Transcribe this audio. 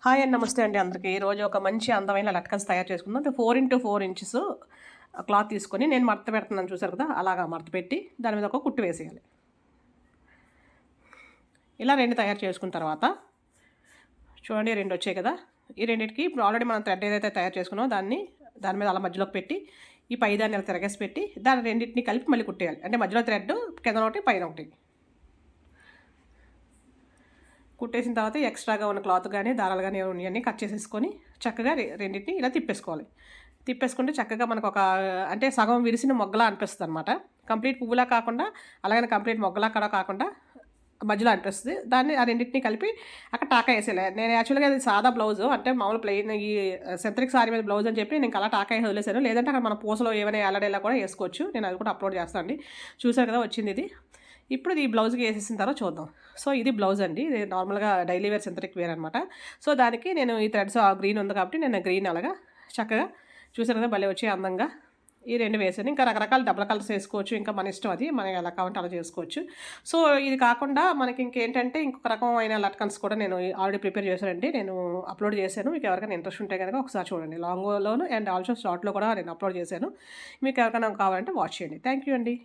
Hi అండి, నమస్తే అండి అందరికీ. ఈరోజు ఒక మంచి అందమైన లట్కన్స్ తయారు చేసుకుందాం. అంటే 4x4 ఇంచెస్ క్లాత్ తీసుకొని నేను మడత పెడుతున్నాను, చూసారు కదా, అలాగా మడత పెట్టి దాని మీద ఒక కుట్టు వేసేయాలి. ఇలా రెండు తయారు చేసుకున్న తర్వాత చూడండి, రెండు వచ్చాయి కదా. ఈ రెండింటికి ఇప్పుడు ఆల్రెడీ మనం థ్రెడ్ ఏదైతే తయారు చేసుకున్నామో దాని మీద అలా మధ్యలోకి పెట్టి ఈ పైదాన్ని అలా తిరగేసి పెట్టి దాని రెండింటిని కలిపి మళ్ళీ కుట్టేయాలి. అంటే మధ్యలో థ్రెడ్ కింద ఒకటి పైన ఒకటి కుట్టేసిన తర్వాత ఎక్స్ట్రాగా ఉన్న క్లాత్ కానీ దారాలు కానీ ఇవన్నీ కట్ చేసేసుకొని చక్కగా రెండింటిని ఇలా తిప్పేసుకోవాలి. తిప్పేసుకుంటే చక్కగా మనకు ఒక అంటే సగం విరిసిన మొగ్గలా అనిపిస్తుంది అనమాట. కంప్లీట్ పువ్వులా కాకుండా అలాగని కంప్లీట్ మొగ్గలా కూడా కాకుండా మధ్యలో అనిపిస్తుంది. దాన్ని ఆ రెండింటిని కలిపి అక్కడ టాకా వేసేయాలి. నేను యాక్చువల్గా అది సాదా బ్లౌజ్, అంటే మామూలు ప్లెయిన్ ఈ సింథటిక్ సారీ మీద బ్లౌజ్ అని చెప్పి నేను అలా టాకా వేసి వదిలేసాను. లేదంటే అక్కడ మన పూసలో ఏమైనా ఎల్లడేలా కూడా వేసుకోవచ్చు. నేను అది కూడా అప్లోడ్ చేస్తాను అండి. చూసారు కదా వచ్చింది ఇది. ఇప్పుడు ఈ బ్లౌజ్కి వేసేసిన తర్వాత చూద్దాం. సో ఇది బ్లౌజ్ అండి, ఇది నార్మల్గా డైలీ వేర్ సింథటిక్ వేర్ అనమాట. సో దానికి నేను ఈ థ్రెడ్స్ గ్రీన్ ఉంది కాబట్టి నేను గ్రీన్ అలాగా చక్కగా చూసారు కదా భలే వచ్చి అందంగా ఈ రెండు వేసాను. ఇంకా రకరకాల డబల్ కలర్స్ వేసుకోవచ్చు, ఇంకా మన ఇష్టం, అది మనం ఎలా కావాలంటే అలా చేసుకోవచ్చు. సో ఇది కాకుండా మనకి ఇంకేంటంటే ఇంకొక రకమైన లట్కన్స్ కూడా నేను ఆల్రెడీ ప్రిపేర్ చేశానండి. నేను అప్లోడ్ చేశాను. మీకు ఎవరికైనా ఇంట్రెస్ట్ ఉంటే కనుక ఒకసారి చూడండి. లాంగ్లోను అండ్ ఆల్సో షార్ట్లో కూడా నేను అప్లోడ్ చేశాను. మీకు ఎవరికైనా కావాలంటే వాచ్ చేయండి. థ్యాంక్ యూ అండి.